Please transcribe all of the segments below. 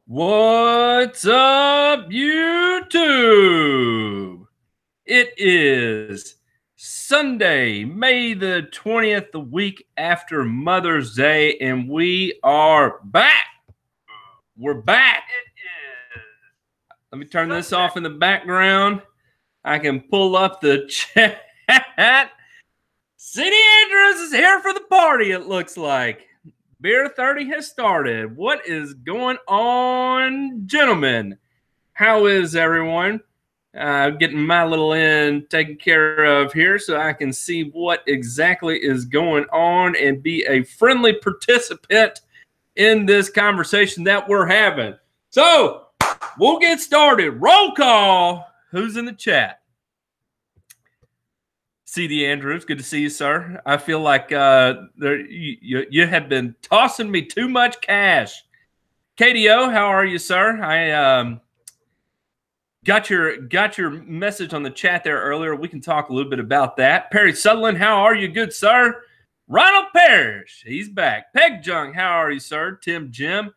What's up, YouTube? It is Sunday, May the 20th, the week after Mother's Day, and we are back. We're back. It is. Let me turn this off in the background. I can pull up the chat. Cindy Andrews is here for the party, it looks like. Beer 30 has started. What is going on, gentlemen? How is everyone? Getting my little end taken care of here so I can see what exactly is going on and be a friendly participant in this conversation that we're having. So we'll get started. Roll call. Who's in the chat? CD Andrews, good to see you, sir. I feel like you have been tossing me too much cash. KDO, how are you, sir? I got your message on the chat there earlier. We can talk a little bit about that. Perry Sutherland, how are you, good sir? Ronald Parrish, he's back. Peg Jung, how are you, sir? Tim Jim.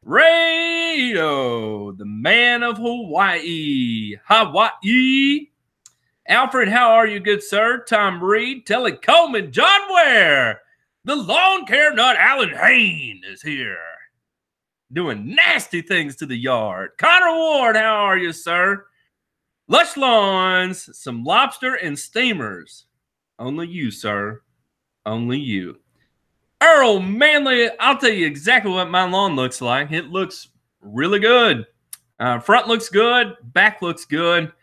Rado, the man of Hawaii. Hawaii. Alfred, how are you, good sir? Tom Reed, Telly Coleman, John Ware, the lawn care nut, Alan Hain is here, doing nasty things to the yard. Connor Ward, how are you, sir? Lush Lawns, some lobster and steamers. Only you, sir. Only you. Earl Manley, I'll tell you exactly what my lawn looks like. It looks really good. Front looks good. Back looks good.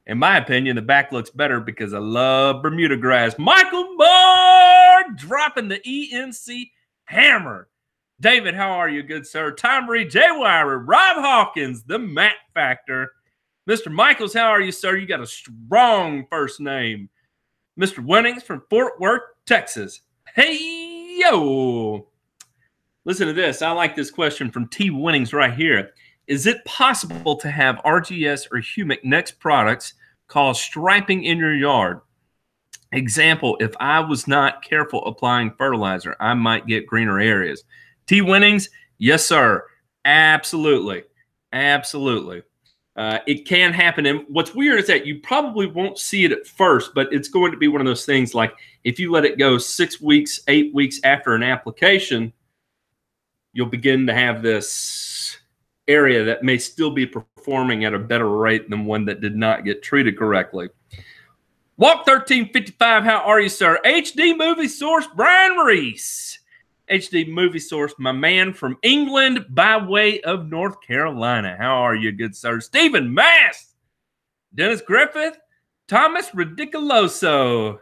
In my opinion, the back looks better because I love Bermuda grass. Michael Moore dropping the ENC hammer. David, how are you, good sir? Tom Reed, Jay Wyra, Rob Hawkins, the Matt Factor. Mr. Michaels, how are you, sir? You got a strong first name. Mr. Winnings from Fort Worth, Texas. Hey, yo. Listen to this. I like this question from T. Winnings right here. Is it possible to have RGS or Humic next products cause striping in your yard? Example, if I was not careful applying fertilizer, I might get greener areas. T. Winnings, yes, sir. Absolutely. Absolutely. It can happen. And what's weird is that you probably won't see it at first, but it's going to be one of those things like if you let it go 6 weeks, 8 weeks after an application, you'll begin to have this area that may still be performing at a better rate than one that did not get treated correctly. Walk 1355, how are you, sir? HD Movie Source, Brian Reese. HD Movie Source, my man from England by way of North Carolina. How are you, good sir? Stephen Mass. Dennis Griffith. Thomas Ridiculoso.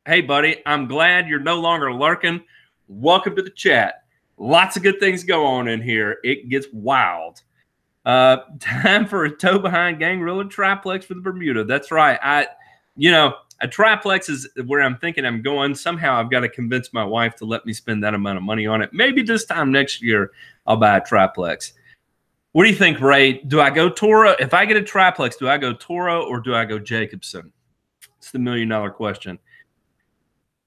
Hey, buddy, I'm glad you're no longer lurking. Welcome to the chat. Lots of good things go on in here. It gets wild. Time for a tow behind gangrilla triplex for the Bermuda. That's right. A triplex is where I'm thinking I'm going. Somehow I've got to convince my wife to let me spend that amount of money on it. Maybe this time next year I'll buy a triplex. What do you think, Ray? Do I go Toro? If I get a triplex, do I go Toro or do I go Jacobson? It's the million-dollar question.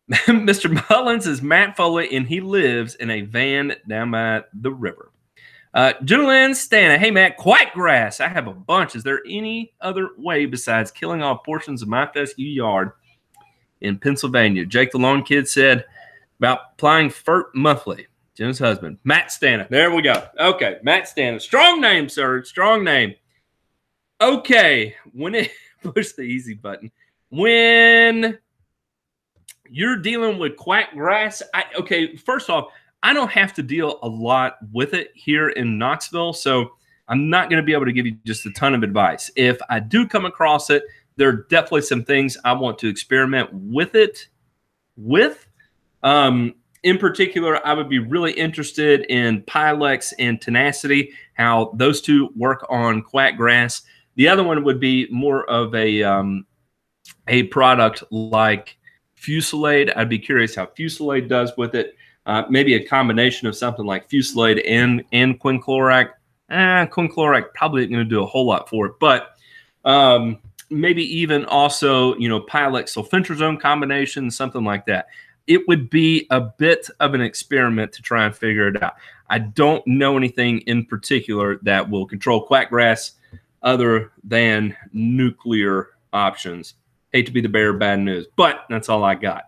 Mr. Mullins is Matt Foley, and he lives in a van down by the river. Julian Stana, hey, Matt, quiet grass. I have a bunch. Is there any other way besides killing off portions of my fescue yard in Pennsylvania? Jake the Lawn Kid said about applying FERT monthly. Jen's husband, Matt Stana. There we go. Okay, Matt Stana. Strong name, sir. Strong name. Okay, push the easy button. When you're dealing with quack grass, okay, first off, I don't have to deal a lot with it here in Knoxville, so I'm not going to be able to give you just a ton of advice. If I do come across it, there are definitely some things I want to experiment with it with. In particular, I would be really interested in Pilex and Tenacity, how those two work on quack grass. The other one would be more of a product like Fusilade. I'd be curious how Fusilade does with it. Maybe a combination of something like Fusilade and quinclorac. Quinclorac probably isn't going to do a whole lot for it, but maybe even also, Pilex sulfentrazone combination, something like that. it would be a bit of an experiment to try and figure it out. I don't know anything in particular that will control quackgrass other than nuclear options. Hate to be the bearer of bad news, but that's all I got.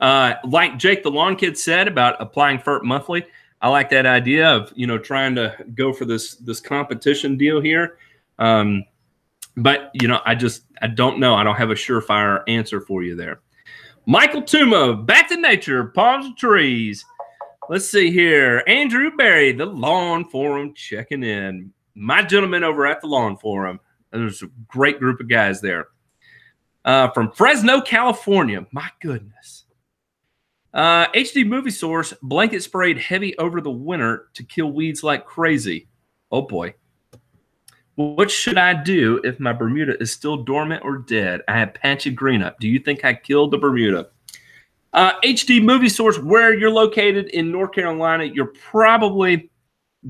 Like Jake the Lawn Kid said about applying FERT monthly, I like that idea of, you know, trying to go for this competition deal here. But, you know, I don't know. I don't have a surefire answer for you there. Michael Tuma, back to nature, palms and trees. Let's see here. Andrew Berry, the Lawn Forum, checking in. My gentleman over at the Lawn Forum. There's a great group of guys there. From Fresno, California. My goodness. HD Movie Source, blanket sprayed heavy over the winter to kill weeds like crazy. Oh, boy. What should I do if my Bermuda is still dormant or dead? I have patchy green up. Do you think I killed the Bermuda? HD Movie Source, where you're located in North Carolina, you're probably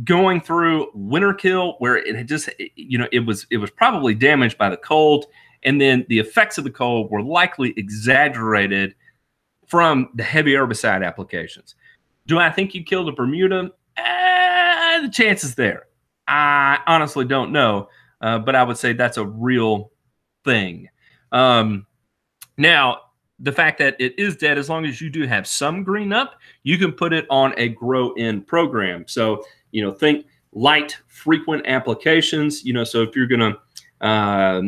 going through winter kill where it had just, you know, it was probably damaged by the cold, and then the effects of the cold were likely exaggerated from the heavy herbicide applications. Do I think you killed a Bermuda? The chance is there. I honestly don't know, but I would say that's a real thing. Now, the fact that it is dead, as long as you do have some green up, you can put it on a grow-in program. So, you know, think light, frequent applications. You know, so if you're going to,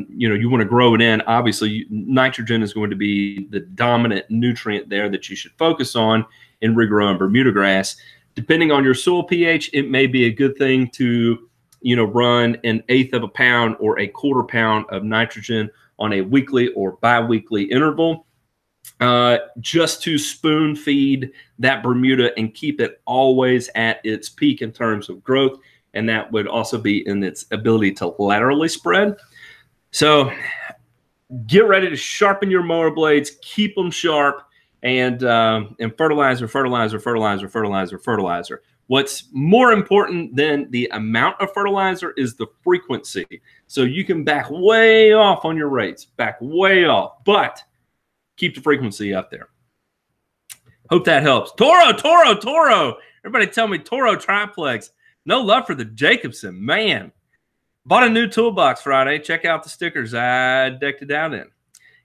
you know, you want to grow it in, obviously nitrogen is going to be the dominant nutrient there that you should focus on in regrowing Bermuda grass. Depending on your soil pH, it may be a good thing to, you know, run 1/8 of a pound or 1/4 pound of nitrogen on a weekly or bi-weekly interval, just to spoon feed that Bermuda and keep it always at its peak in terms of growth. And that would also be in its ability to laterally spread. So get ready to sharpen your mower blades, keep them sharp, and fertilizer, fertilizer, fertilizer, fertilizer, fertilizer. What's more important than the amount of fertilizer is the frequency. So you can back way off on your rates, back way off, but keep the frequency up there. Hope that helps. Toro, Toro, Toro. Everybody tell me Toro Triplex. No love for the Jacobson, man. Bought a new toolbox Friday. Check out the stickers I decked it out in.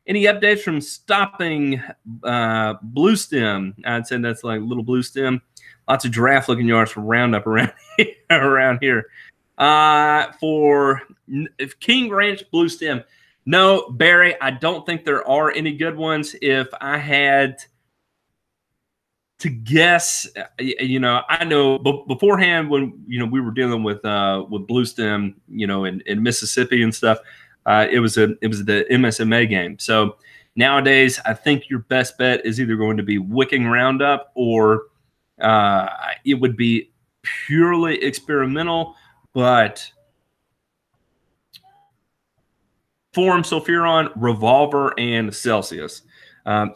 Any updates from stopping blue stem? I'd say that's like little blue stem. Lots of giraffe-looking yards for Roundup around here. Around here. For King Ranch blue stem, no, Barry, I don't think there are any good ones. If I had to guess, you know, I know beforehand when, you know, we were dealing with blue stem, you know, in Mississippi and stuff, it was the MSMA game. So nowadays, I think your best bet is either going to be wicking Roundup or it would be purely experimental, but Forum Sulfuron, Revolver, and Celsius.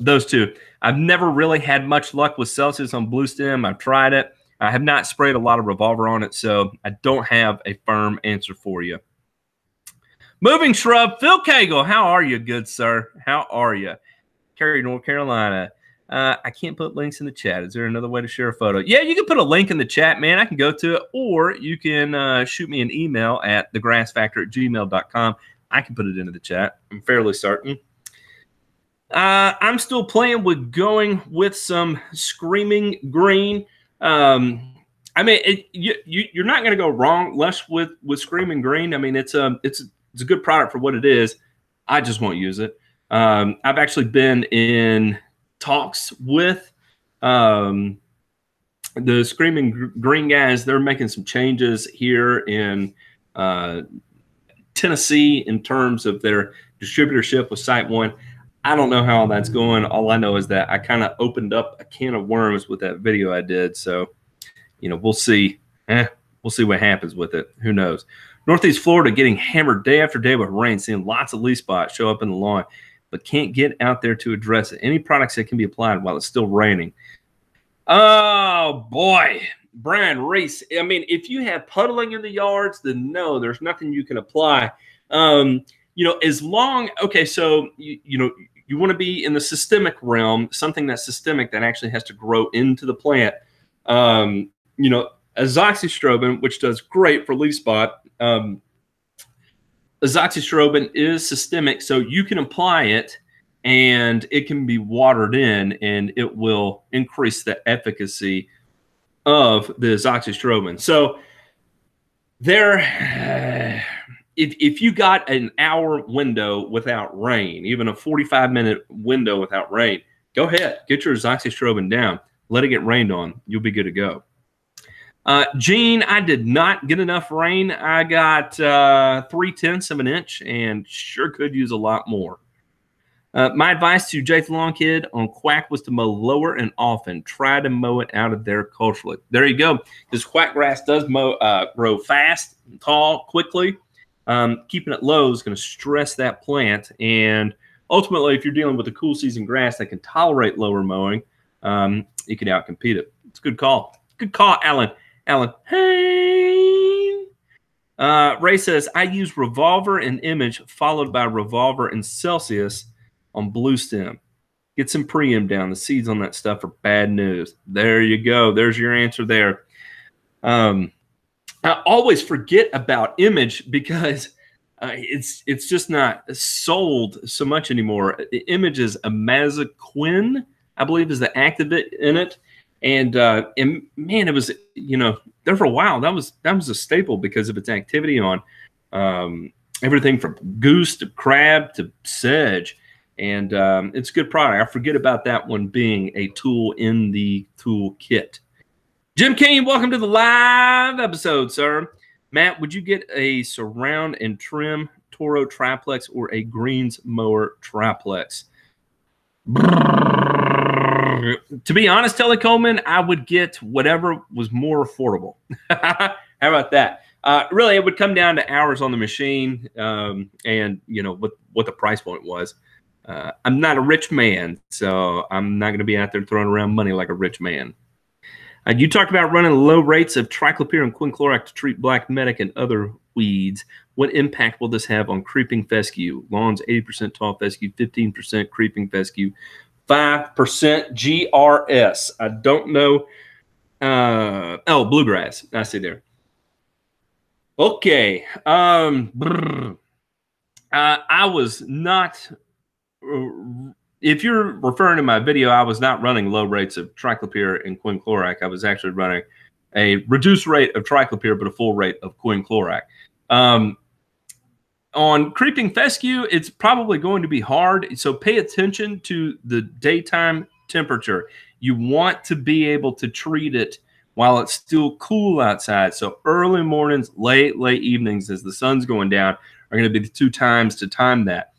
Those two. I've never really had much luck with Celsius on blue stem. I've tried it. I have not sprayed a lot of Revolver on it, so I don't have a firm answer for you. Moving Shrub, Phil Cagle, how are you, good sir? How are you? Cary, North Carolina. I can't put links in the chat. Is there another way to share a photo? Yeah, you can put a link in the chat, man. I can go to it, or you can shoot me an email at thegrassfactor@gmail.com. I can put it into the chat. I'm fairly certain. I'm still playing with going with some Screaming Green. I mean, you're not going to go wrong less with Screaming Green. I mean, it's a good product for what it is. I just won't use it. I've actually been in talks with the Screaming Green guys. They're making some changes here in Tennessee in terms of their distributorship with Site One. I don't know how that's going. All I know is that I kind of opened up a can of worms with that video I did. So, you know, we'll see. We'll see what happens with it. Who knows? Northeast Florida getting hammered day after day with rain, seeing lots of leaf spots show up in the lawn, but can't get out there to address it. Any products that can be applied while it's still raining? Oh, boy. Brian Reese. I mean, if you have puddling in the yards, then no, there's nothing you can apply. You know, as long, okay, so, you know, You want to be in the systemic realm, something that's systemic that actually has to grow into the plant. You know, azoxystrobin, which does great for leaf spot. Azoxystrobin is systemic, so you can apply it and it can be watered in, and it will increase the efficacy of the azoxystrobin. So there, if you got an hour window without rain, even a 45-minute window without rain, go ahead, get your azoxystrobin down, let it get rained on, you'll be good to go. Gene, I did not get enough rain. I got 3/10 of an inch and sure could use a lot more. My advice to Jake the Lawn Kid on quack was to mow lower and often. Try to mow it out of there culturally. There you go. This quack grass does grow fast, and tall, quickly. Keeping it low is going to stress that plant. And ultimately, if you're dealing with a cool season grass that can tolerate lower mowing, you can outcompete it. It's a good call. Good call, Alan. Alan, hey. Ray says, I use Revolver and Image followed by Revolver and Celsius on blue stem. Get some preem down. The seeds on that stuff are bad news. There you go. There's your answer there. I always forget about Image because it's just not sold so much anymore. The Image is imazaquin, I believe, is the active in it. And man, it was, you know, there for a while, that was a staple because of its activity on everything from goose to crab to sedge. And it's a good product. I forget about that one being a tool in the tool kit. Jim Kane, welcome to the live episode, sir. Matt, would you get a surround and trim Toro triplex or a greens mower triplex? To be honest, Telly Coleman, I would get whatever was more affordable. How about that? Really, it would come down to hours on the machine and, you know, what the price point was. I'm not a rich man, so I'm not going to be out there throwing around money like a rich man. You talked about running low rates of triclopyr and quinclorac to treat black medic and other weeds. What impact will this have on creeping fescue? Lawns 80% tall fescue, 15% creeping fescue, 5% GRS. I don't know. Oh, bluegrass. I see there. Okay. I was not. If you're referring to my video, I was not running low rates of triclopyr and quinclorac. I was actually running a reduced rate of triclopyr, but a full rate of quinclorac. On creeping fescue, it's probably going to be hard. So pay attention to the daytime temperature. You want to be able to treat it while it's still cool outside. So early mornings, late evenings as the sun's going down are going to be the two times to time that.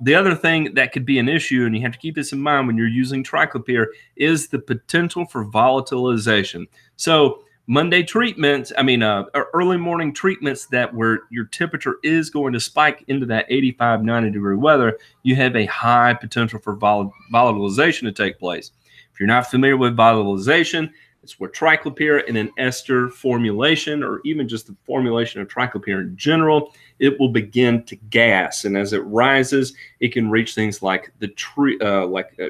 The other thing that could be an issue, and you have to keep this in mind when you're using triclopyr, is the potential for volatilization. So Monday treatments, early morning treatments that where your temperature is going to spike into that 85, 90 degree weather, you have a high potential for volatilization to take place. If you're not familiar with volatilization, it's where triclopyr in an ester formulation, or even just the formulation of triclopyr in general, it will begin to gas, and as it rises, it can reach things like the tree,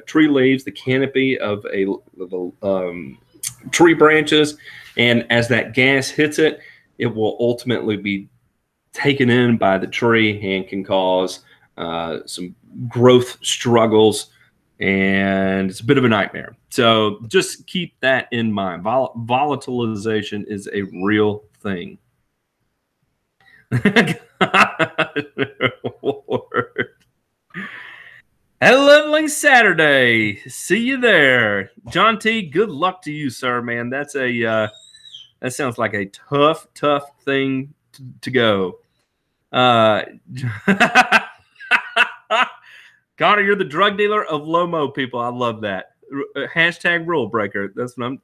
tree leaves, the canopy of tree branches, and as that gas hits it, it will ultimately be taken in by the tree and can cause some growth struggles. And it's a bit of a nightmare. So just keep that in mind. Volatilization is a real thing. Lord. Have a lovely Saturday. See you there. John T., good luck to you, sir, man. That's that sounds like a tough thing to go. Connor, you're the drug dealer of Lomo people. I love that. Hashtag rule breaker. That's what I'm.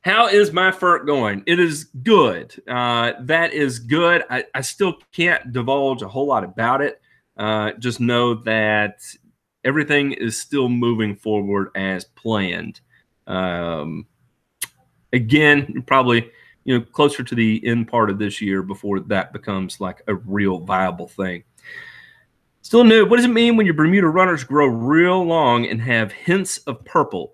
How is my FERT going? It is good. That is good. I still can't divulge a whole lot about it. Just know that everything is still moving forward as planned. Again, probably closer to the end part of this year before that becomes like a real viable thing. Still new. What does it mean when your Bermuda runners grow real long and have hints of purple?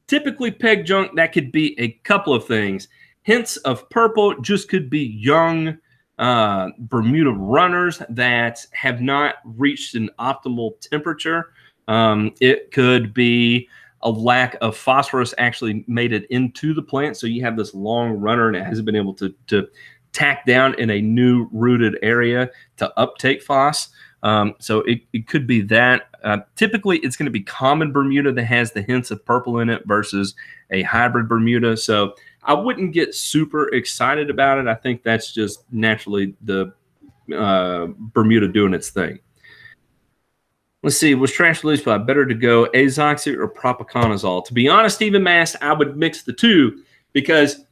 Typically, peg junk, that could be a couple of things. Hints of purple just could be young Bermuda runners that have not reached an optimal temperature. It could be a lack of phosphorus actually made it into the plant. So you have this long runner and it hasn't been able to tack down in a new rooted area to uptake phos. So it could be that. Typically, it's going to be common Bermuda that has the hints of purple in it versus a hybrid Bermuda. So I wouldn't get super excited about it. I think that's just naturally the Bermuda doing its thing. Let's see. Was trash release by better to go azoxy or propiconazole? To be honest, Stephen Mast, I would mix the two because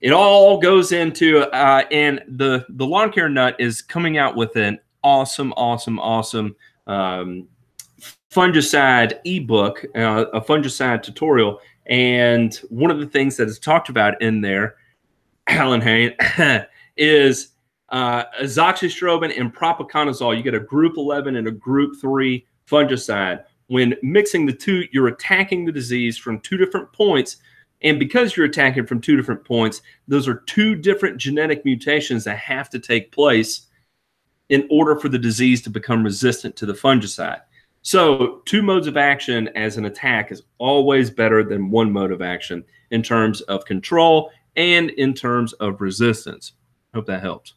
it all goes into and the lawn care nut is coming out with an awesome fungicide ebook, a fungicide tutorial. And one of the things that is talked about in there, Alan Hain, is azoxystrobin and propiconazole. You get a group 11 and a group 3 fungicide. When mixing the two, you're attacking the disease from 2 different points. And because you're attacking from 2 different points, those are 2 different genetic mutations that have to take place in order for the disease to become resistant to the fungicide. So 2 modes of action as an attack is always better than 1 mode of action in terms of control and in terms of resistance. Hope that helps.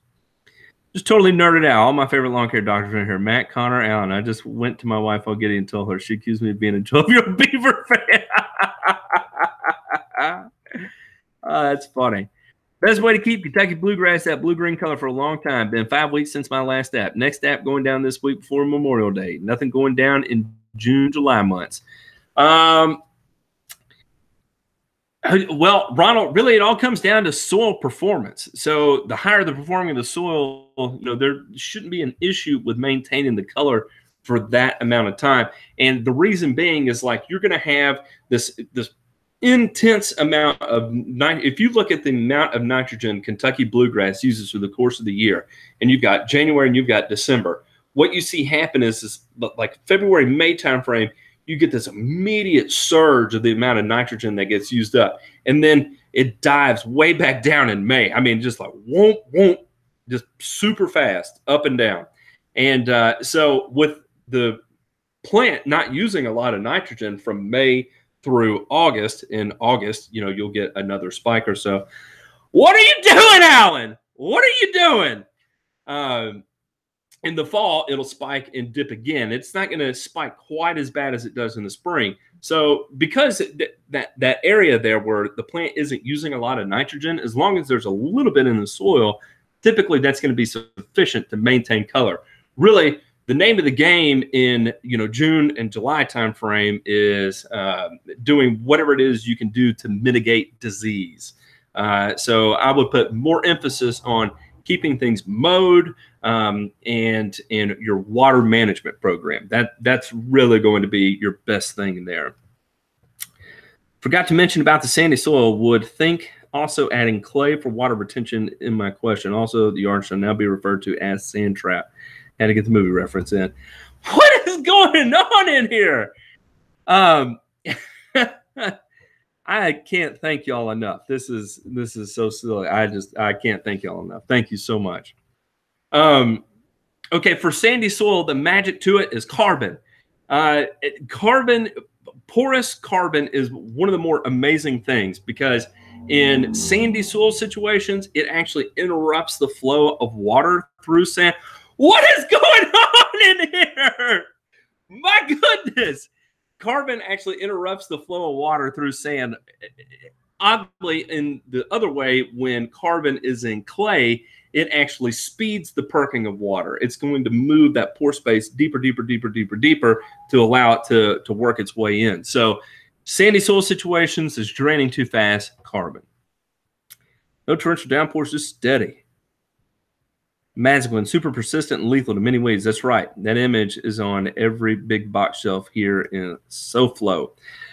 Just totally nerded out. All my favorite lawn care doctors are here. Matt, Connor, Alan. I just went to my wife, Getty, and told her. She accused me of being a 12-year-old Beaver fan. That's funny. Best way to keep Kentucky bluegrass that blue-green color for a long time. Been 5 weeks since my last app. Next app going down this week before Memorial Day. Nothing going down in June, July months. Well, Ronald, really it all comes down to soil performance. So the higher the performing of the soil, there shouldn't be an issue with maintaining the color for that amount of time. And the reason being is like you're going to have this intense amount of if you look at the amount of nitrogen Kentucky bluegrass uses through the course of the year, and you've got January and you've got December, what you see happen is like February, May timeframe, you get this immediate surge of the amount of nitrogen that gets used up. And then it dives way back down in May. I mean, just like whoop, just super fast up and down. And so with the plant not using a lot of nitrogen from May through August, in August, you'll get another spike or so. What are you doing, Alan? What are you doing? In the fall, it'll spike and dip again. It's not going to spike quite as bad as it does in the spring. So because that area there where the plant isn't using a lot of nitrogen, as long as there's a little bit in the soil, typically that's going to be sufficient to maintain color. Really, the name of the game in June and July timeframe is doing whatever it is you can do to mitigate disease. So I would put more emphasis on keeping things mowed and in your water management program. That's really going to be your best thing there. Forgot to mention about the sandy soil. Would think also adding clay for water retention in my question. Also, the yard shall now be referred to as sand trap. Had to get the movie reference in. What is going on in here? I can't thank y'all enough. This is so silly. I can't thank y'all enough. Thank you so much. Okay, for sandy soil, the magic to it is carbon. Porous carbon is one of the more amazing things because in sandy soil situations, it actually interrupts the flow of water through sand. What is going on in here? My goodness. Carbon actually interrupts the flow of water through sand. Oddly, in the other way, when carbon is in clay, it actually speeds the perking of water. It's going to move that pore space deeper to allow it to work its way in. So sandy soil situations is draining too fast, carbon. No torrential downpours, just steady. Magical and super persistent and lethal to many ways. That's right. That image is on every big box shelf here in SoFlo.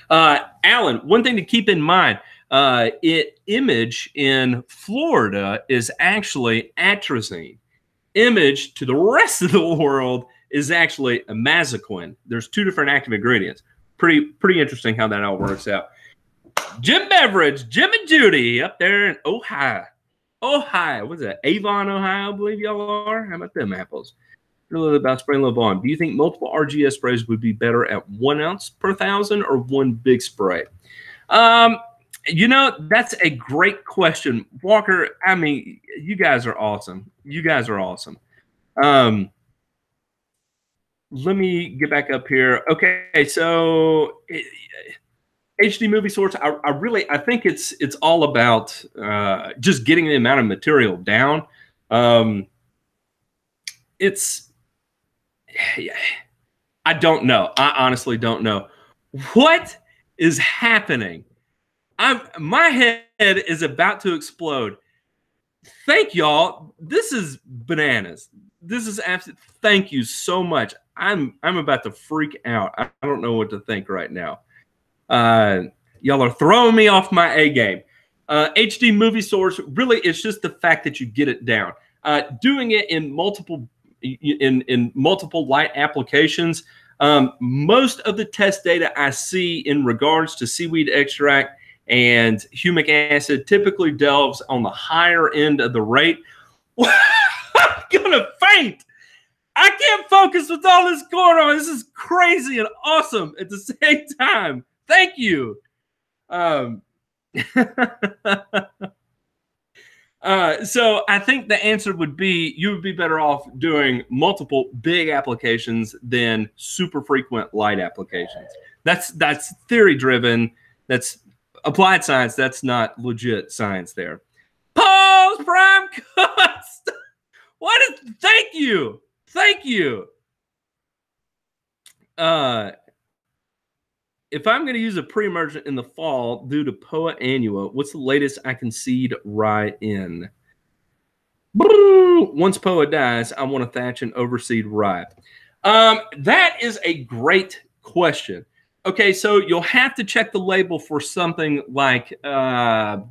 Alan, one thing to keep in mind, Image in Florida is actually atrazine. Image to the rest of the world is actually imazaquin. There's two different active ingredients. Pretty interesting how that all works out. Jim Beveridge, Jim and Judy up there in Ohio. What's that? Avon, Ohio, I believe y'all are. How about them apples? Really about spraying a little volume. Do you think multiple RGS sprays would be better at 1 ounce per 1,000 or one big spray? You know, that's a great question, Walker. I mean, you guys are awesome. You guys are awesome. Let me get back up here. Okay, so HD movie source. I think it's all about just getting the amount of material down. I don't know. I honestly don't know what is happening. My head is about to explode. Thank y'all. This is bananas. This is absolute. Thank you so much. I'm about to freak out. I don't know what to think right now. Y'all are throwing me off my A game. HD movie source. Really, it's just the fact that you get it down. Doing it in multiple light applications. Most of the test data I see in regards to seaweed extract and humic acid typically delves on the higher end of the rate. I'm gonna faint. I can't focus with all this going on. This is crazy and awesome at the same time. Thank you. So I think the answer would be you would be better off doing multiple big applications than super frequent light applications. That's theory driven. That's applied science. That's not legit science there. Paul's prime cost. What is, thank you. Thank you. If I'm going to use a pre-emergent in the fall due to Poa annua, what's the latest I can seed rye in? Once Poa dies, I want to thatch and overseed rye. That is a great question. Okay, so you'll have to check the label for something like prodiamine.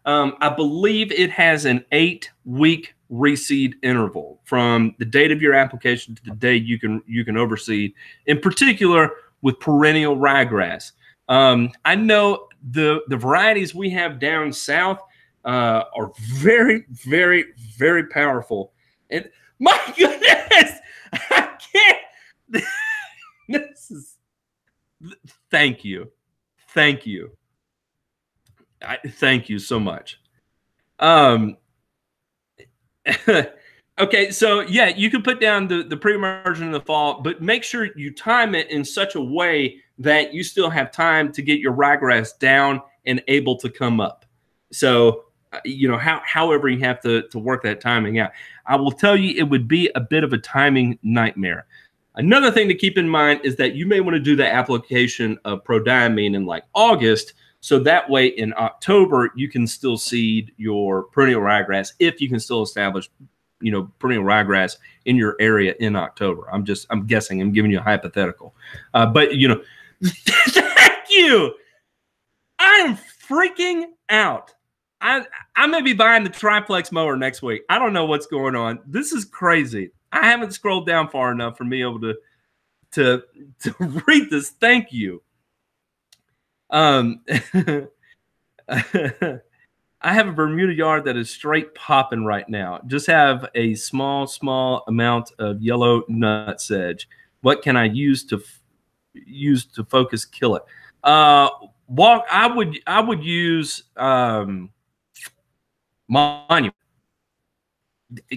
I believe it has an 8-week reseed interval from the date of your application to the day you can overseed, in particular with perennial ryegrass. I know the varieties we have down south are very, very, very powerful. And my goodness, I can't. This is. Thank you, thank you. Thank you so much. Okay, so yeah, you can put down the pre-emergent in the fall, but make sure you time it in such a way that you still have time to get your ryegrass down and able to come up. So, you know, however you have to work that timing out. I will tell you, it would be a bit of a timing nightmare. Another thing to keep in mind is that you may want to do the application of prodiamine in like August, so that way in October you can still seed your perennial ryegrass if you can still establish, you know, perennial ryegrass in your area in October. I'm guessing, I'm giving you a hypothetical. But you know, thank you. I am freaking out. I may be buying the triplex mower next week. I don't know what's going on. This is crazy. I haven't scrolled down far enough for me able to read this. Thank you. I have a Bermuda yard that is straight popping right now. Just have a small amount of yellow nut sedge. What can I use to focus kill it? Walk. I would use Monument.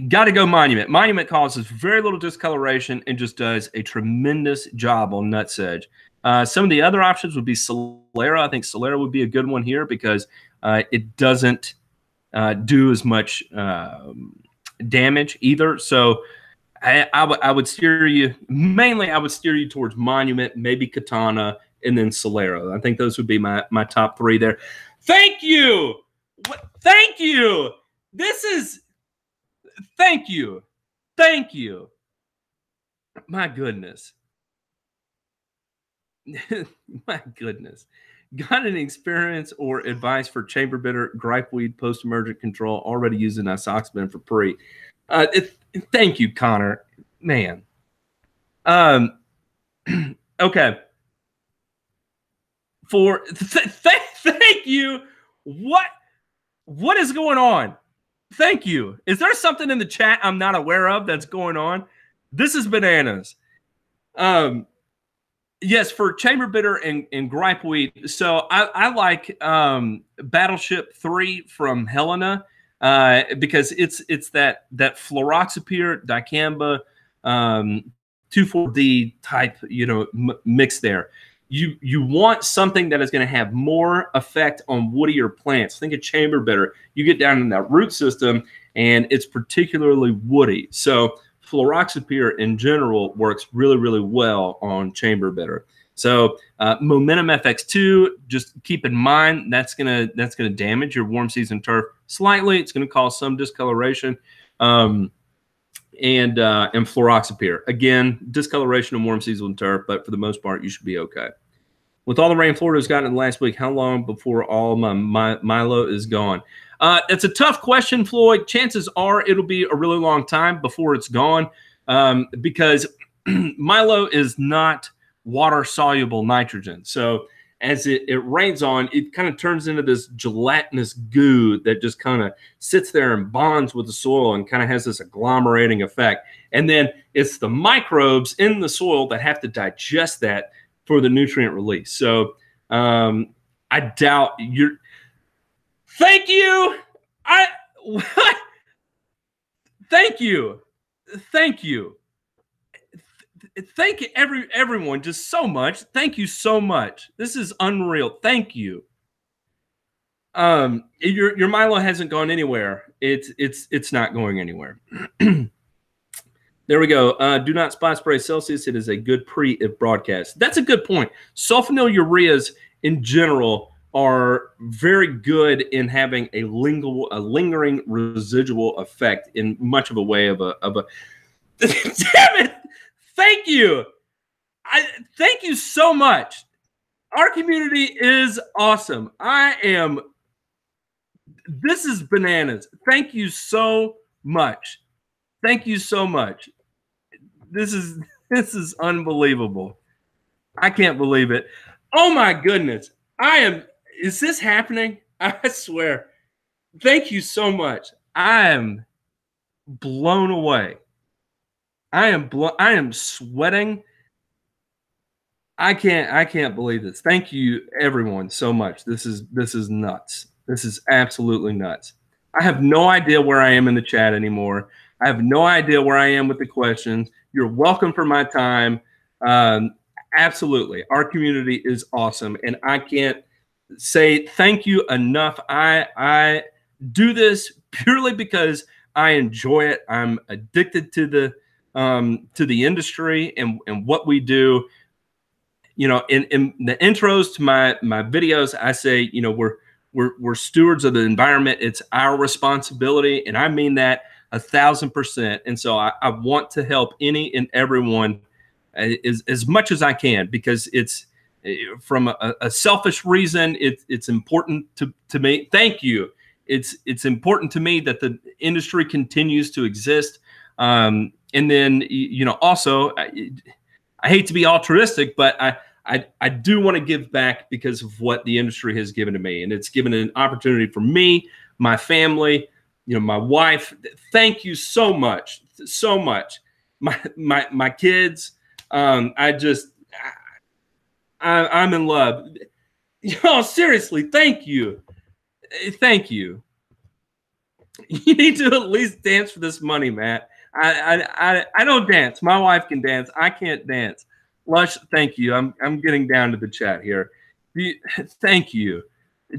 Got to go Monument. Monument causes very little discoloration and just does a tremendous job on nut sedge. Some of the other options would be Solera. I think Solera would be a good one here because it doesn't do as much damage either. So I would steer you, mainly I would steer you towards Monument, maybe Katana, and then Solera. I think those would be my top three there. Thank you. Thank you. This is, thank you. Thank you. My goodness. My goodness. Got any experience or advice for chamber bitter, gripeweed, post-emergent control? Already using isoxaben for pre. Thank you, Connor. Man. Okay. Thank you. What is going on? Thank you. Is there something in the chat I'm not aware of that's going on? This is bananas. Yes, for chamber bitter and gripeweed. So I like Battleship 3 from Helena because it's that fluroxapyr, dicamba, 2,4-D type, mix there. You want something that is going to have more effect on woodier plants. Think of chamber bitter. You get down in that root system, and it's particularly woody. So fluroxapyr in general works really, really well on chamber bitter. So Momentum FX2, just keep in mind that's gonna damage your warm season turf slightly. It's gonna cause some discoloration. And fluroxapyr, again, discoloration of warm season turf, but for the most part, you should be okay. With all the rain Florida's gotten in the last week, how long before all my Milo is gone? It's a tough question, Floyd. Chances are it'll be a really long time before it's gone because Milo is not water-soluble nitrogen. So as it rains on, it kind of turns into this gelatinous goo that just kind of sits there and bonds with the soil and kind of has this agglomerating effect. And then it's the microbes in the soil that have to digest that for the nutrient release. So I doubt you're. Thank you. Thank you. Thank you. Thank everyone just so much. Thank you so much. This is unreal. Thank you. Your Milo hasn't gone anywhere. It's not going anywhere. There we go. Do not spot spray Celsius. It is a good pre-broadcast. That's a good point. Sulfonylureas in general are very good in having a lingering residual effect in much of a way of a damn it. Thank you. Thank you so much. Our community is awesome. This is bananas. Thank you so much. Thank you so much. This is unbelievable. I can't believe it. Oh my goodness. Is this happening? I swear. Thank you so much. I am blown away. I am sweating. I can't believe this. Thank you everyone so much. This is nuts. This is absolutely nuts. I have no idea where I am in the chat anymore. I have no idea where I am with the questions. You're welcome for my time. Absolutely. Our community is awesome. And I can't say thank you enough. I do this purely because I enjoy it. I'm addicted to the industry and what we do. In the intros to my videos, I say, we're stewards of the environment. It's our responsibility. And I mean that 1,000%. And so I want to help any and everyone as much as I can, because it's from a selfish reason. It's important to me. Thank you. It's important to me that the industry continues to exist. And then, also, I hate to be altruistic, but I do want to give back because of what the industry has given to me. And it's given an opportunity for me, my family, my wife. Thank you so much. So much. My kids. I'm in love. Seriously, thank you. Thank you. You need to at least dance for this money, Matt. I don't dance. My wife can dance. I can't dance. Lush, thank you. I'm getting down to the chat here. Thank you.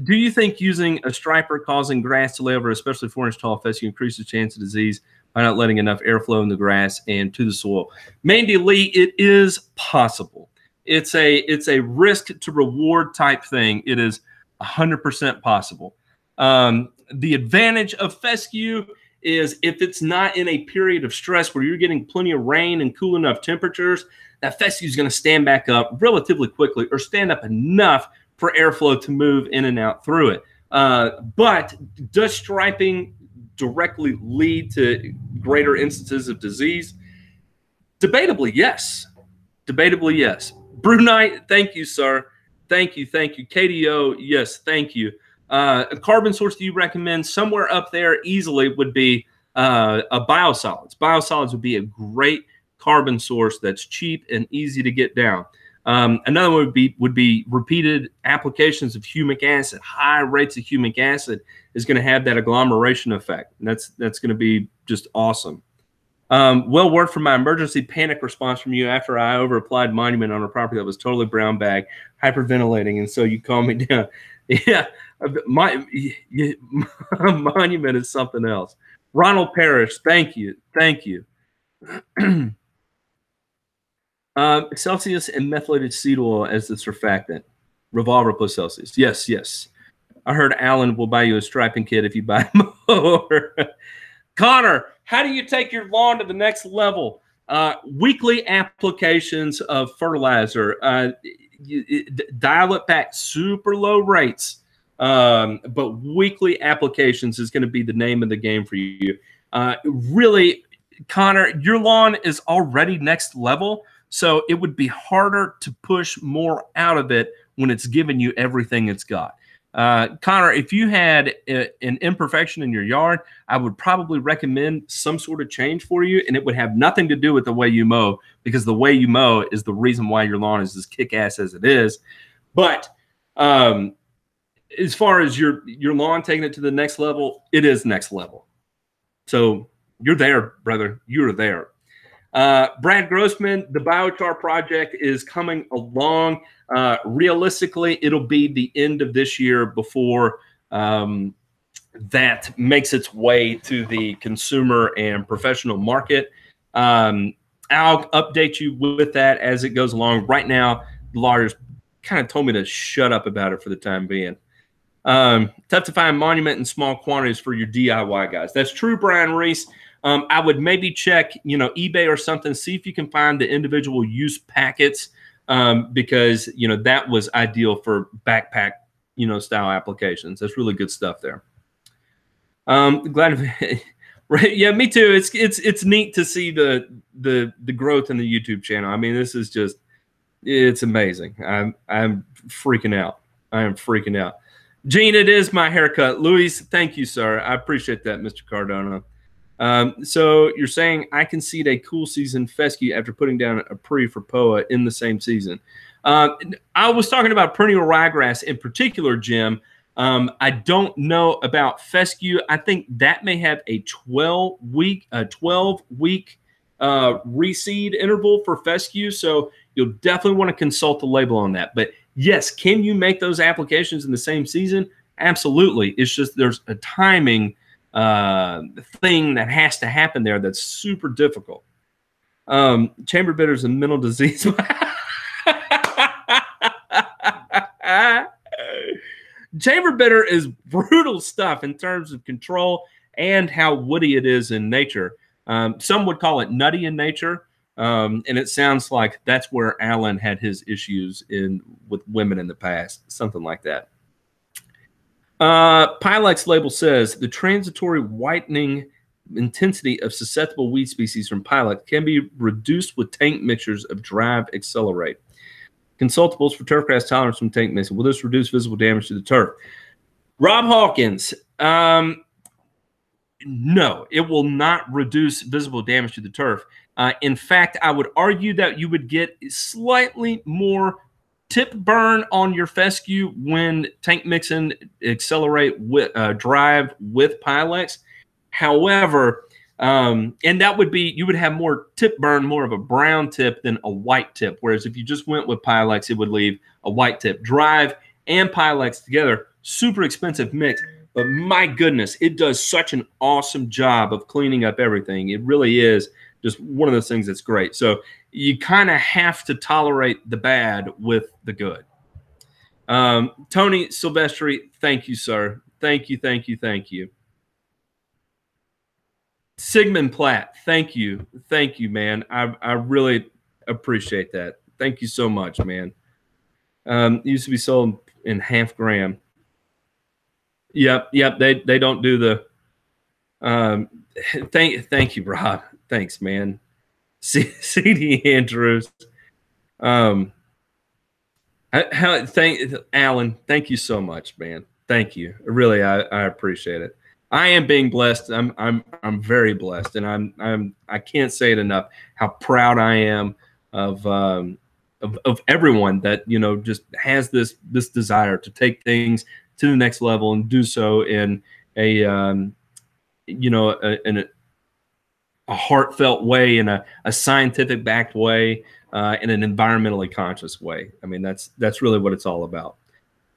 Do you think using a striper causing grass to lay over, especially 4-inch tall fescue, increases the chance of disease by not letting enough airflow in the grass and to the soil? Mandy Lee, it is possible. It's a risk to reward type thing. It is 100% possible. The advantage of fescue is if it's not in a period of stress where you're getting plenty of rain and cool enough temperatures, that fescue is going to stand back up relatively quickly, or stand up enough for airflow to move in and out through it. But does striping directly lead to greater instances of disease? Debatably, yes. Debatably, yes. Brunei, thank you, sir. Thank you, thank you. KDO, yes, thank you. A carbon source do you recommend? Somewhere up there easily would be a biosolids. Biosolids would be a great carbon source that's cheap and easy to get down. Another one would be repeated applications of humic acid. High rates of humic acid is going to have that agglomeration effect. And that's going to be just awesome. Well, word from my emergency panic response from you after I over-applied Monument on a property that was totally brown bag, hyperventilating, and so you calmed me down. Yeah, Monument is something else. Ronald Parrish, thank you, thank you. Celsius and methylated seed oil as the surfactant. Revolver plus Celsius. Yes, yes. I heard Alan will buy you a striping kit if you buy more. Connor, how do you take your lawn to the next level? Weekly applications of fertilizer. Dial it back super low rates. But weekly applications is going to be the name of the game for you. Really, Connor, your lawn is already next level, so it would be harder to push more out of it when it's giving you everything it's got. Connor, if you had an imperfection in your yard, I would probably recommend some sort of change for you, and it would have nothing to do with the way you mow, because the way you mow is the reason why your lawn is as kick-ass as it is. But as far as your lawn taking it to the next level, it is next level. So you're there, brother. You're there. Brad Grossman, the biochar project is coming along. Realistically, it'll be the end of this year before that makes its way to the consumer and professional market. I'll update you with that as it goes along. Right now, the lawyers kind of told me to shut up about it for the time being. Tough to find Monument in small quantities for your DIY guys. That's true, Brian Reese. I would maybe check, eBay or something, see if you can find the individual use packets, because, that was ideal for backpack, style applications. That's really good stuff there. Glad to, right? Yeah, me too. It's neat to see the growth in the YouTube channel. I mean, this is just, it's amazing. I'm freaking out. I am freaking out. Gene, it is my haircut. Luis, thank you, sir. I appreciate that, Mr. Cardona. So you're saying I can seed a cool season fescue after putting down a pre for POA in the same season. I was talking about perennial ryegrass in particular, Jim. I don't know about fescue. I think that may have a 12-week reseed interval for fescue. So you'll definitely want to consult the label on that. But yes, can you make those applications in the same season? Absolutely. It's just there's a timing thing that has to happen there that's super difficult. Chamber bitters and mental disease. Chamber bitter is brutal stuff in terms of control and how woody it is in nature. Some would call it nutty in nature, and it sounds like that's where Alan had his issues with women in the past, something like that. Pilex label says the transitory whitening intensity of susceptible weed species from Pilex can be reduced with tank mixtures of Drive Accelerate. Consultables for turfgrass tolerance from tank mixing. Will this reduce visible damage to the turf? Rob Hawkins, no, it will not reduce visible damage to the turf. In fact, I would argue that you would get slightly more tip burn on your fescue when tank mixing Accelerate with Drive with Pilex. However, and that would be, you would have more tip burn, more of a brown tip than a white tip. Whereas if you just went with Pilex, it would leave a white tip. Drive and Pilex together, super expensive mix. But my goodness, it does such an awesome job of cleaning up everything. It really is just one of those things that's great. So you kind of have to tolerate the bad with the good. Tony Silvestri, thank you, sir. Thank you, thank you, thank you. Sigmund Platt, thank you, man. I really appreciate that. Thank you so much, man. It used to be sold in half gram. Yep. They don't do the. Thank you, Rob. Thanks, man. CD Andrews. Thank Alan. Thank you so much, man. Thank you. Really, I appreciate it. I am being blessed. I'm very blessed, and I can't say it enough how proud I am of everyone that, you know, just has this desire to take things to the next level and do so in a you know, in a heartfelt way, in a scientific backed way, in an environmentally conscious way. I mean, that's really what it's all about.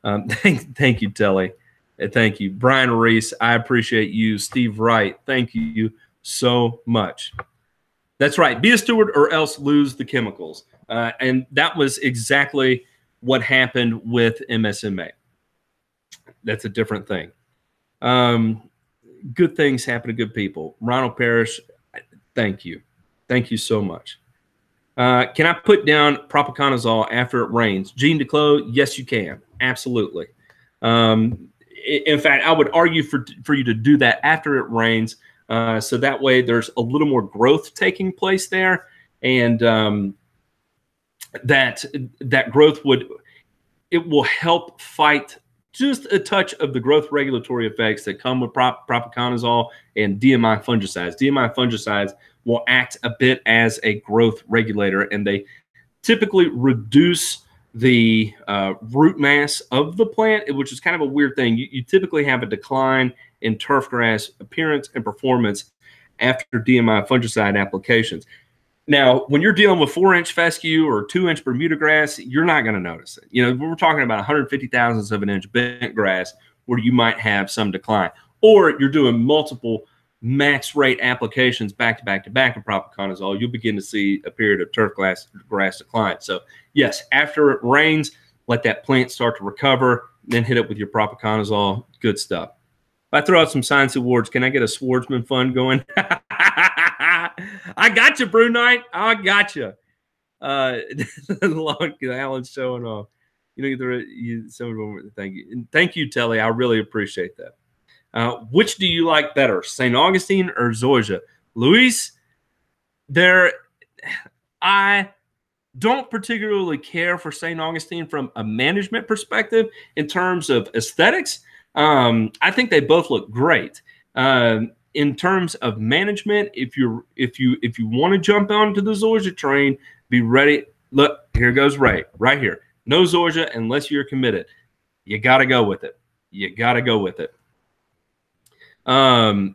Thank you, Telly. Thank you, Brian Reese. I appreciate you. Steve Wright, thank you so much. That's right. Be a steward or else lose the chemicals. And that was exactly what happened with MSMA. That's a different thing. Good things happen to good people. Ronald Parrish, thank you. Thank you so much. Can I put down propiconazole after it rains? Gene DeClos, yes, you can. Absolutely. In fact, I would argue for you to do that after it rains, so that way there's a little more growth taking place there, and that growth will help fight just a touch of the growth regulatory effects that come with propiconazole and DMI fungicides. DMI fungicides will act a bit as a growth regulator, and they typically reduce the root mass of the plant, which is kind of a weird thing. You typically have a decline in turfgrass appearance and performance after DMI fungicide applications. Now, when you're dealing with 4-inch fescue or 2-inch Bermuda grass, you're not going to notice it. You know, we're talking about 150 thousandths of an inch bent grass where you might have some decline. Or you're doing multiple max rate applications back to back to back of propiconazole, you'll begin to see a period of turf grass decline. So, yes, after it rains, let that plant start to recover, then hit it with your propiconazole. Good stuff. If I throw out some science awards, can I get a Swordsman fund going? I got you, Brew Knight. I got you. Alan's showing off. You know, thank you. And thank you, Telly. I really appreciate that. Which do you like better, St. Augustine or Zoysia? Luis, I don't particularly care for St. Augustine from a management perspective in terms of aesthetics. I think they both look great. In terms of management, if you want to jump onto the Zoysia train, be ready. Look, here goes right here. No Zoysia unless you're committed. You got to go with it. You got to go with it. Zoysia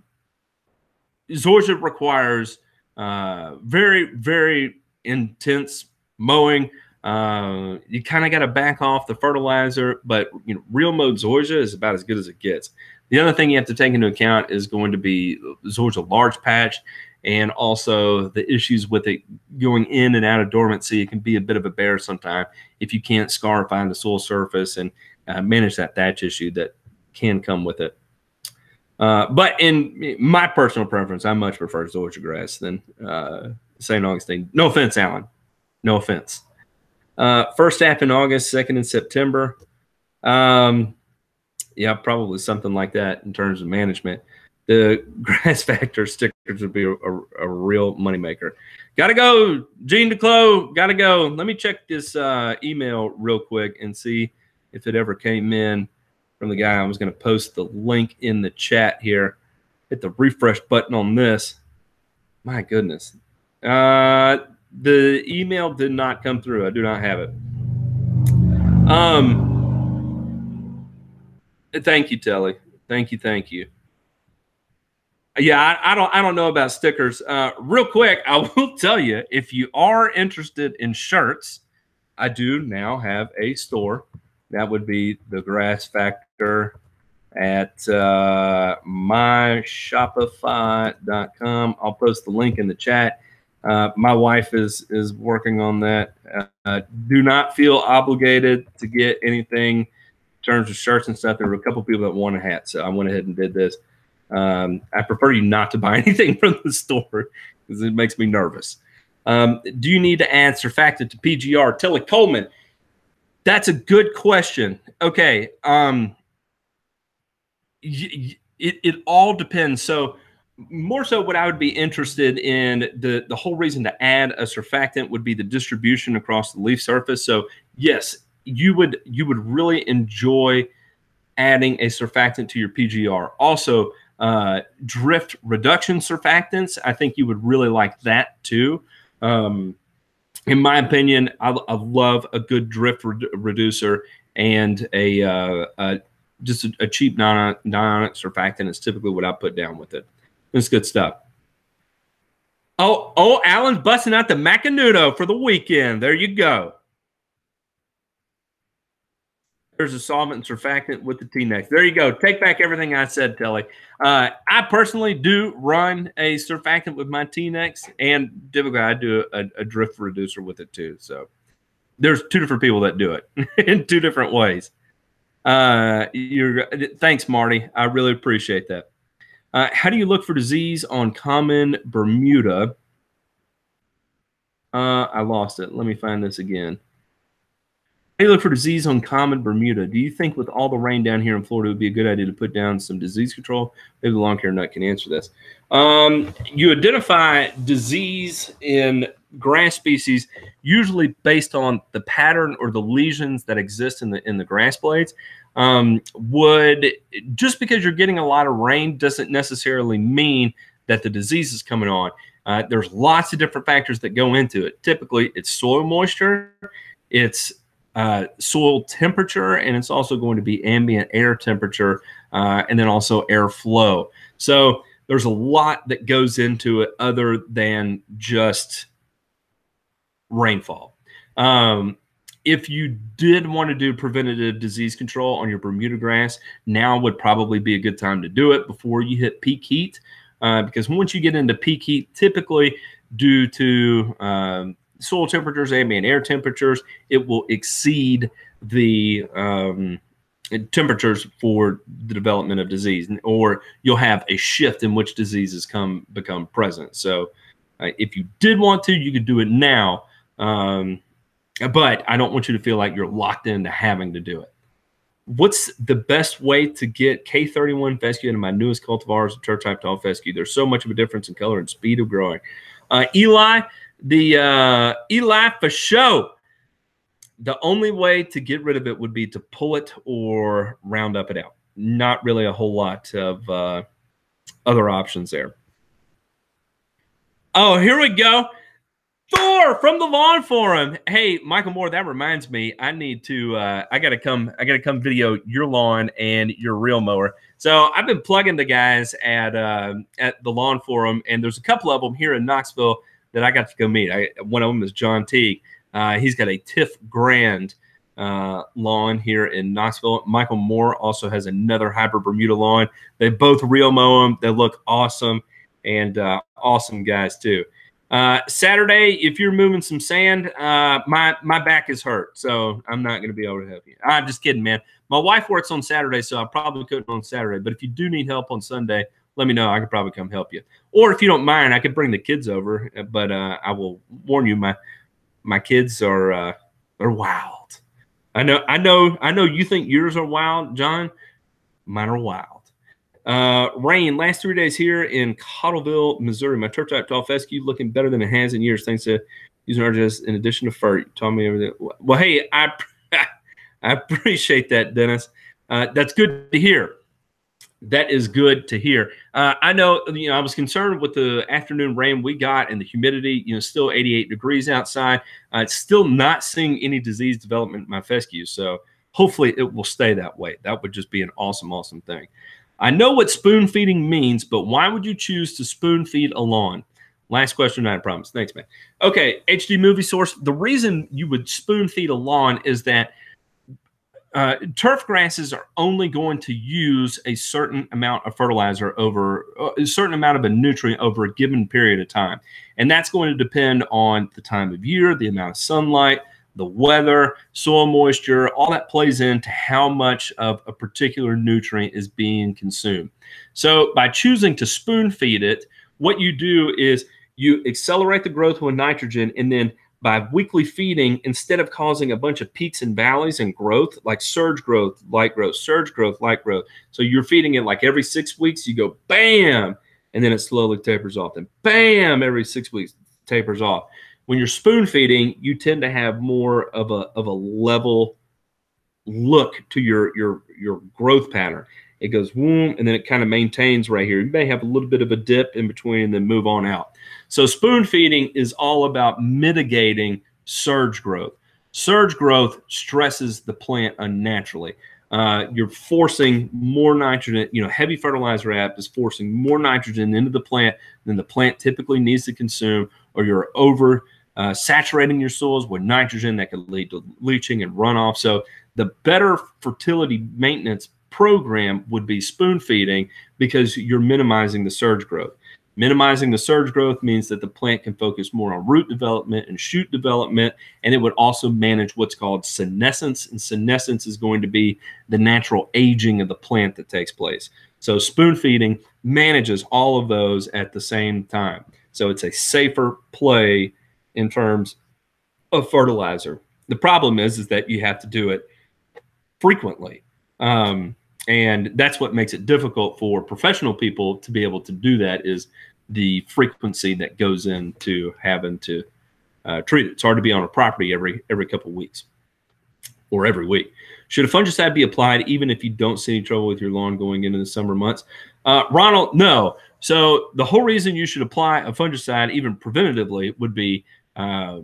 requires very, very intense mowing. You kind of got to back off the fertilizer, but you know, real mowed Zoysia is about as good as it gets. The other thing you have to take into account is going to be Zoysia large patch, and also the issues with it going in and out of dormancy. It can be a bit of a bear sometimes if you can't scarify the soil surface and manage that thatch issue that can come with it. But in my personal preference, I much prefer Zoysia grass than St. Augustine. No offense, Alan. No offense. First half in August, second in September. Yeah, probably something like that in terms of management. The grass factor stickers would be a real moneymaker. Got to go, Gene DeClos. Got to go. Let me check this email real quick and see if it ever came in from the guy. I was going to post the link in the chat here. Hit the refresh button on this. My goodness. The email did not come through. I do not have it. Thank you, Telly. Thank you. Yeah, I don't know about stickers. Real quick, I will tell you, if you are interested in shirts, I do now have a store. That would be the Grass Factor at myshopify.com. I'll post the link in the chat. My wife is working on that. Do not feel obligated to get anything in terms of shirts and stuff. There were a couple people that wanted hats, so I went ahead and did this. I prefer you not to buy anything from the store because it makes me nervous. Do you need to add surfactant to PGR? Tilly Coleman, that's a good question. Okay. It all depends. So more so what I would be interested in, the whole reason to add a surfactant would be the distribution across the leaf surface. So yes, you would really enjoy adding a surfactant to your PGR. Also, drift reduction surfactants, I think you would really like that too. In my opinion, I love a good drift reducer, and just a cheap non-ionic surfactant is typically what I put down with it. It's good stuff. Oh, Alan's busting out the Macanudo for the weekend. There you go. There's a solvent and surfactant with the T-Nex. There you go. Take back everything I said, Telly. I personally do run a surfactant with my T-Nex, and typically I do a drift reducer with it too. So there's two different people that do it in two different ways. Thanks, Marty. I really appreciate that. How do you look for disease on common Bermuda? I lost it. Let me find this again. How do you look for disease on common Bermuda? Do you think with all the rain down here in Florida, it would be a good idea to put down some disease control? Maybe the lawn care nut can answer this. You identify disease in grass species usually based on the pattern or the lesions that exist in the grass blades. Just because you're getting a lot of rain doesn't necessarily mean that the disease is coming on. There's lots of different factors that go into it. Typically, it's soil moisture, it's soil temperature, and it's also going to be ambient air temperature, and then also airflow. So there's a lot that goes into it other than just rainfall. If you did want to do preventative disease control on your Bermuda grass, now would probably be a good time to do it before you hit peak heat, because once you get into peak heat, typically due to soil temperatures, ambient air temperatures, it will exceed the temperatures for the development of disease, or you'll have a shift in which diseases become present. So if you did want to, you could do it now. But I don't want you to feel like you're locked into having to do it. What's the best way to get K31 fescue into my newest cultivars, church type tall fescue? There's so much of a difference in color and speed of growing. Eli for show. The only way to get rid of it would be to pull it or round up it out. Not really a whole lot of other options there. Oh, here we go. Thor from the Lawn Forum. Hey, Michael Moore, that reminds me, I need to I gotta come video your lawn and your reel mower. So I've been plugging the guys at the Lawn Forum, and there's a couple of them here in Knoxville that I got to go meet. One of them is John Teague. He's got a Tiff Grand lawn here in Knoxville. Michael Moore also has another hybrid Bermuda lawn. They both reel mow them. They look awesome, and awesome guys too. Saturday, if you're moving some sand, my back is hurt, so I'm not going to be able to help you. I'm just kidding, man. My wife works on Saturday, so I probably couldn't on Saturday. But if you do need help on Sunday, let me know. I could probably come help you. Or if you don't mind, I could bring the kids over. But I will warn you, my kids are wild. I know you think yours are wild, John. Mine are wild. Rain, last 3 days here in Cottleville, Missouri. My turf type tall fescue looking better than it has in years, thanks to using RGS in addition to fur. You taught me everything. Well, hey, I appreciate that, Dennis. That's good to hear. That is good to hear. I know, I was concerned with the afternoon rain we got and the humidity, still 88 degrees outside. It's still not seeing any disease development in my fescue. So hopefully it will stay that way. That would just be an awesome, awesome thing. I know what spoon feeding means, but why would you choose to spoon feed a lawn? Last question, I promise. Thanks, man. Okay, HD Movie Source. The reason you would spoon feed a lawn is that turf grasses are only going to use a certain amount of fertilizer over a certain amount of a nutrient over a given period of time. And that's going to depend on the time of year, the amount of sunlight, the weather, soil moisture, all that plays into how much of a particular nutrient is being consumed. So by choosing to spoon feed it, what you do is you accelerate the growth with nitrogen, and then by weekly feeding, instead of causing a bunch of peaks and valleys in growth, like surge growth, light growth, surge growth, light growth. So you're feeding it like every 6 weeks, you go bam, and then it slowly tapers off. Then bam, every 6 weeks tapers off. When you're spoon feeding, you tend to have more of a level look to your growth pattern. It goes boom, and then it kind of maintains right here. You may have a little bit of a dip in between and then move on out. So spoon feeding is all about mitigating surge growth. Surge growth stresses the plant unnaturally. You're forcing more nitrogen. Heavy fertilizer app is forcing more nitrogen into the plant than the plant typically needs to consume, or you're over saturating your soils with nitrogen that could lead to leaching and runoff. So the better fertility maintenance program would be spoon feeding, because you're minimizing the surge growth. Minimizing the surge growth means that the plant can focus more on root development and shoot development, and it would also manage what's called senescence, and senescence is going to be the natural aging of the plant that takes place. So spoon feeding manages all of those at the same time. So it's a safer play in terms of fertilizer. The problem is that you have to do it frequently. And that's what makes it difficult for professional people to be able to do that, is the frequency that goes into having to treat it. It's hard to be on a property every couple of weeks or every week. Should a fungicide be applied even if you don't see any trouble with your lawn going into the summer months? Ronald, no. So the whole reason you should apply a fungicide even preventatively would be a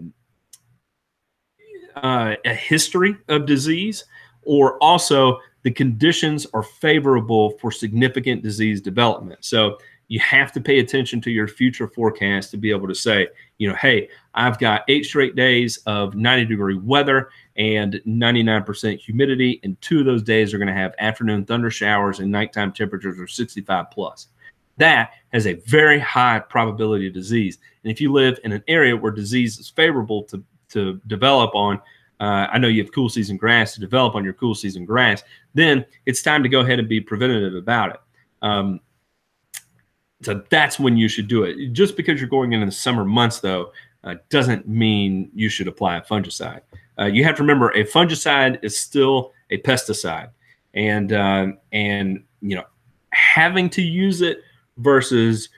history of disease, or also the conditions are favorable for significant disease development. So you have to pay attention to your future forecast to be able to say, hey, I've got 8 straight days of 90-degree weather and 99% humidity, and 2 of those days are going to have afternoon thunder showers and nighttime temperatures are 65 plus. That has a very high probability of disease. And if you live in an area where disease is favorable to develop on, I know you have cool season grass to develop on your cool season grass, then it's time to go ahead and be preventative about it. So that's when you should do it. Just because you're going into the summer months, though, doesn't mean you should apply a fungicide. You have to remember, a fungicide is still a pesticide, and having to use it versus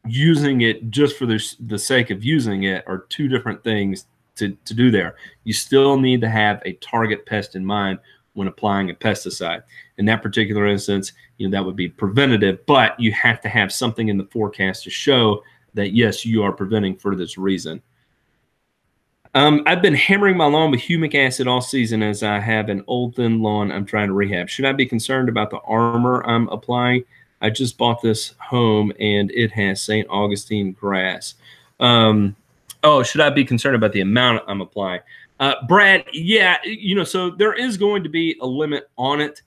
using it just for the sake of using it are 2 different things to do there. You still need to have a target pest in mind when applying a pesticide. In that particular instance, that would be preventative, but you have to have something in the forecast to show that, yes, you are preventing for this reason. I've been hammering my lawn with humic acid all season, as I have an old thin lawn I'm trying to rehab. Should I be concerned about the armor I'm applying? I just bought this home and it has St. Augustine grass. Oh, should I be concerned about the amount I'm applying? Brad, yeah, so there is going to be a limit on it.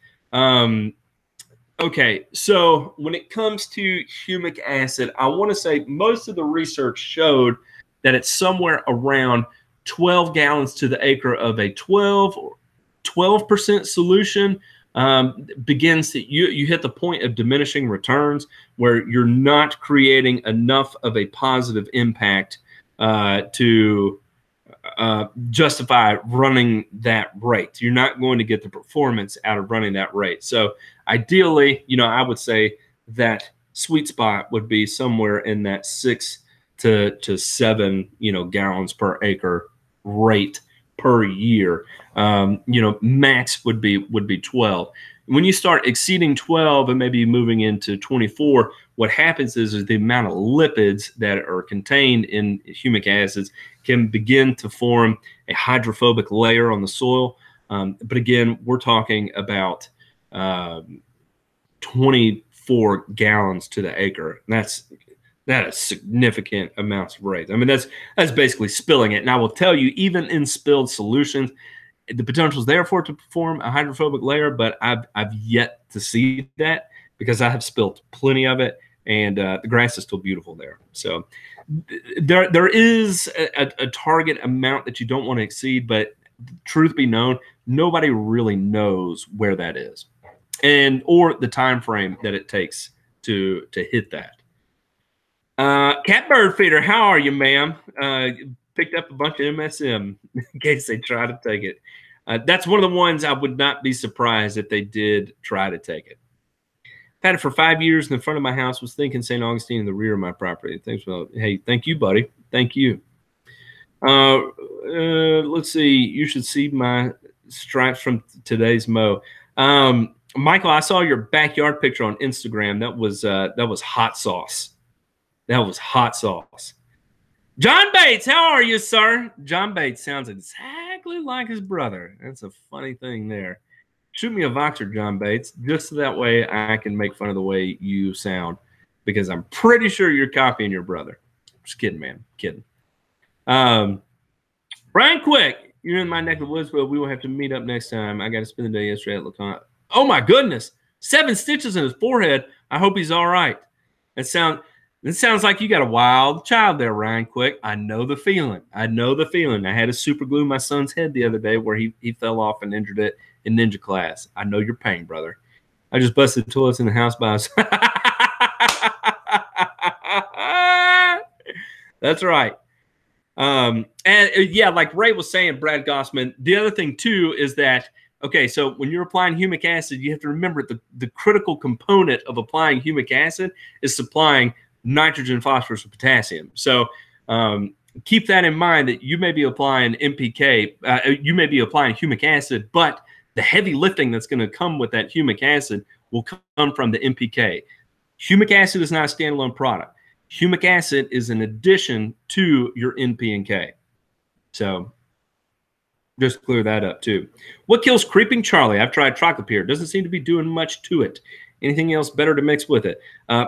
Okay, so when it comes to humic acid, I want to say most of the research showed that it's somewhere around 12 gallons to the acre of a 12% solution. Begins to you hit the point of diminishing returns where you're not creating enough of a positive impact to justify running that rate. You're not going to get the performance out of running that rate. So ideally, I would say that sweet spot would be somewhere in that 6 to 7, gallons per acre rate per year. Max would be 12. When you start exceeding 12 and maybe moving into 24, what happens is the amount of lipids that are contained in humic acids can begin to form a hydrophobic layer on the soil. But again, we're talking about 24 gallons to the acre. That is significant amounts of rates. I mean, that's basically spilling it. And I will tell you, even in spilled solutions, the potential is there for it to form a hydrophobic layer, but I've yet to see that, because I have spilled plenty of it, and the grass is still beautiful there. So there is a target amount that you don't want to exceed, but truth be known, nobody really knows where that is, or the time frame that it takes to hit that. Catbird feeder, how are you, ma'am? Picked up a bunch of MSM in case they try to take it. That's one of the ones I would not be surprised if they did try to take it. I've had it for 5 years in the front of my house. Was thinking St. Augustine in the rear of my property. Thanks. Well, hey, thank you, buddy. Thank you. Let's see. You should see my stripes from today's mow. Michael, I saw your backyard picture on Instagram. That was hot sauce. That was hot sauce. John Bates, how are you, sir? John Bates sounds exactly like his brother. That's a funny thing there. Shoot me a Voxer, John Bates, just so that way I can make fun of the way you sound, because I'm pretty sure you're copying your brother. Just kidding, man. Kidding. Brian Quick, you're in my neck of the woods, but we will have to meet up next time. I got to spend the day yesterday at LeCon. Oh, my goodness. 7 stitches in his forehead. I hope he's all right. It sounds like you got a wild child there, Ryan Quick. I know the feeling. I know the feeling. I had to super glue my son's head the other day where he fell off and injured it in ninja class. I know your pain, brother. I just busted toilets in the house by us. That's right. And yeah, like Ray was saying, Brad Gossman, the other thing too is that, okay, so when you're applying humic acid, you have to remember the critical component of applying humic acid is supplying nitrogen, phosphorus, and potassium. So keep that in mind, that you may be applying NPK, you may be applying humic acid, but the heavy lifting that's going to come with that humic acid will come from the NPK. Humic acid is not a standalone product. Humic acid is an addition to your NP and K. So just clear that up too. What kills Creeping Charlie? I've tried Triclopyr. Doesn't seem to be doing much to it. Anything else better to mix with it?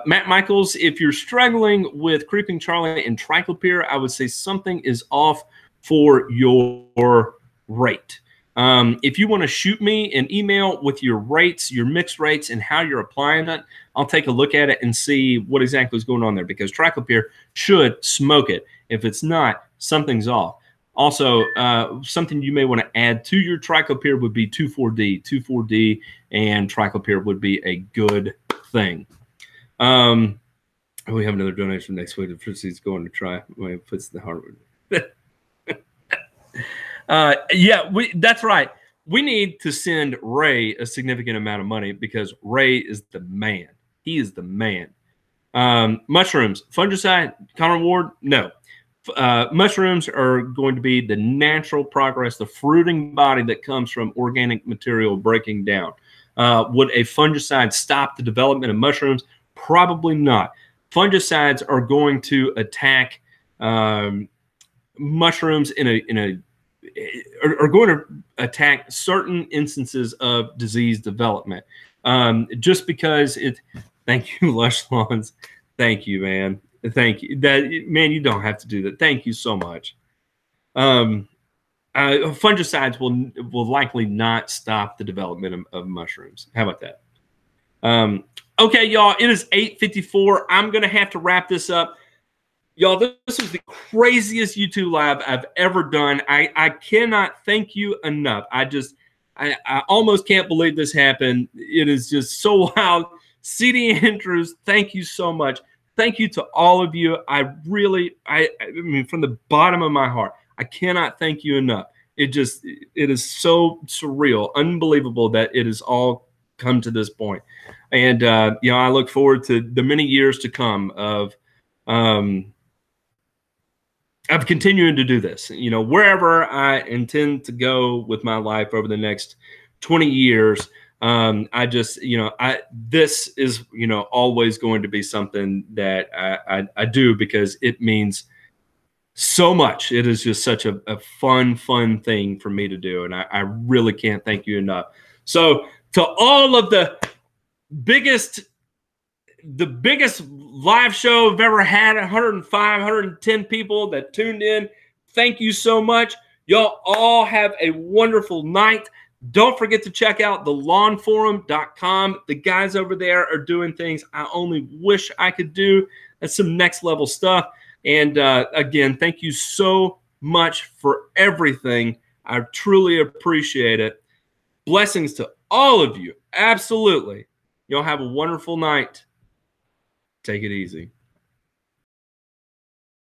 Matt Michaels, if you're struggling with Creeping Charlie and Triclopyr, I would say something is off for your rate. If you want to shoot me an email with your rates, your mix rates, and how you're applying it, I'll take a look at it and see what exactly is going on there, because Triclopyr should smoke it. If it's not, something's off. Also, something you may want to add to your Triclopyr would be 2,4-D. 2,4-D and Triclopyr would be a good thing. We have another donation next week. The proceeds going to try. Puts the hardwood. Yeah, that's right. We need to send Ray a significant amount of money, because Ray is the man. He is the man. Mushrooms, fungicide, Conor Ward? No. Mushrooms are going to be the natural progress, the fruiting body that comes from organic material breaking down. Would a fungicide stop the development of mushrooms? Probably not. Fungicides are going to attack mushrooms are going to attack certain instances of disease development. Just because it. Thank you, Lush Lawns. Thank you, man. Thank you. Man, you don't have to do that. Thank you so much. Fungicides will likely not stop the development of mushrooms. How about that? Okay, y'all. It is 8:54. I'm gonna have to wrap this up. Y'all, this is the craziest YouTube live I've ever done. I cannot thank you enough. I almost can't believe this happened. It is just so wild. CD Andrews, thank you so much. Thank you to all of you. I mean, from the bottom of my heart, I cannot thank you enough. It is so surreal, unbelievable that it has all come to this point. And, you know, I look forward to the many years to come of continuing to do this. You know, wherever I intend to go with my life over the next 20 years, this is, you know, always going to be something that I do, because it means so much. It is just such a fun thing for me to do. And I really can't thank you enough. So to all of the biggest live show I've ever had, 105, 110 people that tuned in, thank you so much. Y'all all have a wonderful night. Don't forget to check out thelawnforum.com. The guys over there are doing things I only wish I could do. That's some next level stuff. And again, thank you so much for everything. I truly appreciate it. Blessings to all of you. Absolutely. Y'all have a wonderful night. Take it easy.